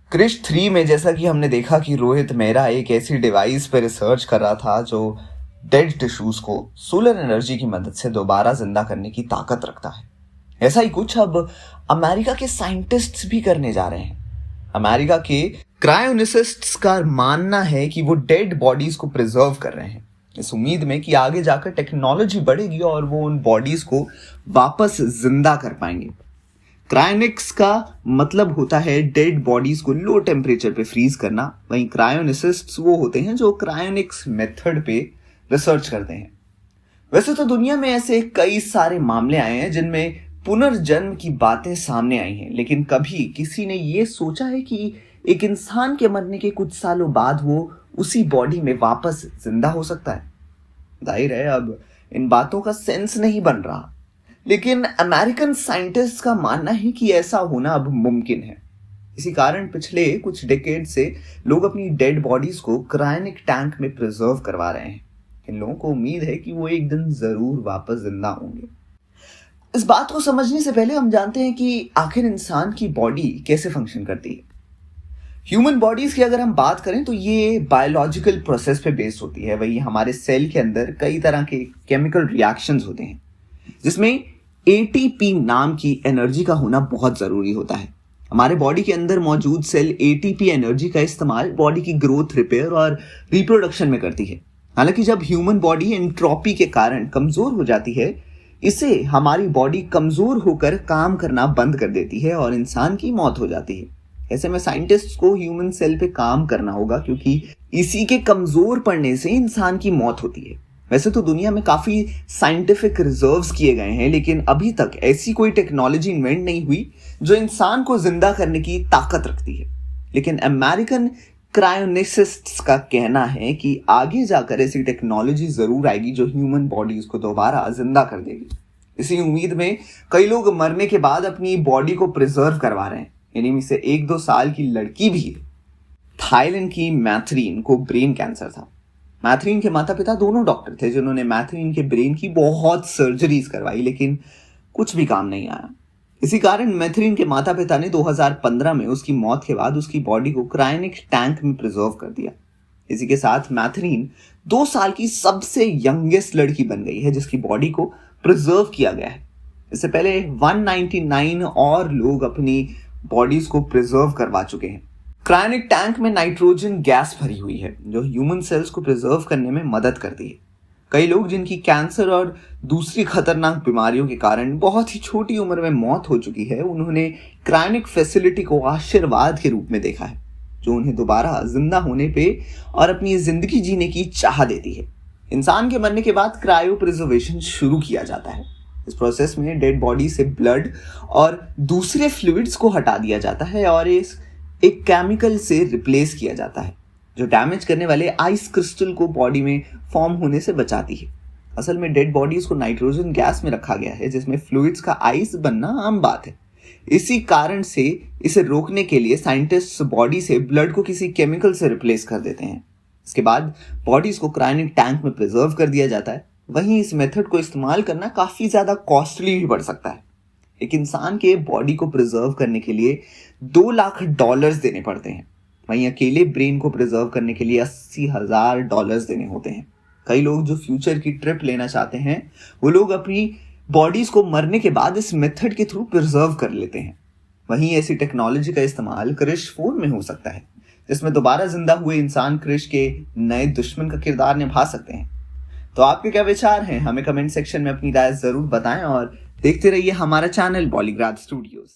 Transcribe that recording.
क्रिश 3 में जैसा कि हमने देखा कि रोहित मेहरा एक ऐसी डिवाइस पर रिसर्च कर रहा था जो डेड टिश्यूज को सोलर एनर्जी की मदद से दोबारा जिंदा करने की ताकत रखता है। ऐसा ही कुछ अब अमेरिका के साइंटिस्ट्स भी करने जा रहे हैं। अमेरिका के क्रायोनिसिस्ट्स का मानना है कि वो डेड बॉडीज को प्रिजर्व कर रहे हैं, इस उम्मीद में कि आगे जाकर टेक्नोलॉजी बढ़ेगी और वो उन बॉडीज को वापस जिंदा कर पाएंगे। क्रायोनिक्स का मतलब होता है डेड बॉडीज को लो टेम्परेचर पे फ्रीज करना, वहीं क्रायोनिसिस्ट्स वो होते हैं जो क्रायोनिक्स मेथड पे रिसर्च करते हैं। वैसे तो दुनिया में ऐसे कई सारे मामले आए हैं जिनमें पुनर्जन्म की बातें सामने आई हैं, लेकिन कभी किसी ने ये सोचा है कि एक इंसान के मरने के कुछ सालों बाद वो उसी बॉडी में वापस जिंदा हो सकता है? जाहिर है अब इन बातों का सेंस नहीं बन रहा, लेकिन अमेरिकन साइंटिस्ट का मानना है कि ऐसा होना अब मुमकिन है। इसी कारण पिछले कुछ डेकेड से लोग अपनी डेड बॉडीज को क्रायोनिक टैंक में प्रिजर्व करवा रहे हैं। इन लोगों को उम्मीद है कि वो एक दिन जरूर वापस जिंदा होंगे। इस बात को समझने से पहले हम जानते हैं कि आखिर इंसान की बॉडी कैसे फंक्शन करती है। ह्यूमन बॉडीज की अगर हम बात करें तो ये बायोलॉजिकल प्रोसेस पे बेस्ड होती है। वही हमारे सेल के अंदर कई तरह के केमिकल रिएक्शंस होते हैं जिसमें एटीपी नाम की एनर्जी का होना बहुत जरूरी होता है। हमारे बॉडी के अंदर मौजूद सेल एटीपी एनर्जी का इस्तेमाल बॉडी की ग्रोथ, रिपेयर और रिप्रोडक्शन में करती है। हालांकि जब ह्यूमन बॉडी एंट्रोपी के कारण कमजोर हो जाती है, इसे हमारी बॉडी कमजोर होकर काम करना बंद कर देती है और इंसान की मौत हो जाती है। ऐसे में साइंटिस्ट्स को ह्यूमन सेल पे काम करना होगा, क्योंकि इसी के कमजोर पड़ने से इंसान की मौत होती है। वैसे तो दुनिया में काफी साइंटिफिक रिजर्व्स किए गए हैं, लेकिन अभी तक ऐसी कोई टेक्नोलॉजी इन्वेंट नहीं हुई जो इंसान को जिंदा करने की ताकत रखती है। लेकिन अमेरिकन क्रायोनिसिस्ट्स का कहना है कि आगे जाकर ऐसी टेक्नोलॉजी जरूर आएगी जो ह्यूमन बॉडीज को दोबारा जिंदा कर देगी। इसी उम्मीद में कई लोग मरने के बाद अपनी बॉडी को प्रिजर्व करवा रहे हैं। इन्हीं में से 1-2 साल की लड़की भी है। थाईलैंड की मैथरीन को ब्रेन कैंसर था। मैथरीन के माता पिता दोनों डॉक्टर थे जिन्होंने मैथरीन के ब्रेन की बहुत सर्जरीज करवाई, लेकिन कुछ भी काम नहीं आया। इसी कारण मैथरीन के माता पिता ने 2015 में उसकी मौत के बाद उसकी बॉडी को क्रायोनिक टैंक में प्रिजर्व कर दिया। इसी के साथ मैथरीन 2 साल की सबसे यंगेस्ट लड़की बन गई है जिसकी बॉडी को प्रिजर्व किया गया है। इससे पहले 199 और लोग अपनी बॉडीज को प्रिजर्व करवा चुके हैं। क्रायोनिक टैंक में नाइट्रोजन गैस भरी हुई है जो ह्यूमन सेल्स को प्रिजर्व करने में मदद करती है। कई लोग जिनकी कैंसर और दूसरी खतरनाक बीमारियों के कारण बहुत ही छोटी उम्र में मौत हो चुकी है, उन्होंने क्रायोनिक फैसिलिटी को आशीर्वाद के रूप में देखा है जो उन्हें दोबारा जिंदा होने पे और अपनी जिंदगी जीने की चाह देती है। इंसान के मरने के बाद क्रायो प्रिजर्वेशन शुरू किया जाता है। इस प्रोसेस में डेड बॉडी से ब्लड और दूसरे फ्लूइड्स को हटा दिया जाता है और एक केमिकल से रिप्लेस किया जाता है जो डैमेज करने वाले आइस क्रिस्टल को बॉडी में फॉर्म होने से बचाती है। असल में डेड बॉडीज को नाइट्रोजन गैस में रखा गया है जिसमें फ्लूइड्स का आइस बनना आम बात है। इसी कारण से इसे रोकने के लिए साइंटिस्ट बॉडी से ब्लड को किसी केमिकल से रिप्लेस कर देते हैं। इसके बाद बॉडीज को क्रायोनिक टैंक में प्रिजर्व कर दिया जाता है। वहीं इस मेथड को इस्तेमाल करना काफी ज्यादा कॉस्टली भी पड़ सकता है। एक इंसान के बॉडी को प्रिजर्व करने के लिए $2 लाख देने पड़ते हैं। वहीं अकेले ब्रेन को प्रिजर्व करने के लिए $80,000 देने होते हैं। कई लोग जो फ्यूचर की ट्रिप लेना चाहते हैं वो लोग अपनी बॉडीज को मरने के बाद इस मेथड के थ्रू प्रिजर्व कर लेते हैं। वहीं ऐसी टेक्नोलॉजी का इस्तेमाल क्रिश 4 में हो सकता है जिसमें दोबारा जिंदा हुए इंसान क्रिश के नए दुश्मन का किरदार निभा सकते हैं। तो आपके क्या विचार हैं? हमें कमेंट सेक्शन में अपनी राय जरूर बताएं और देखते रहिए हमारा चैनल बॉलीग्राड स्टूडियोज।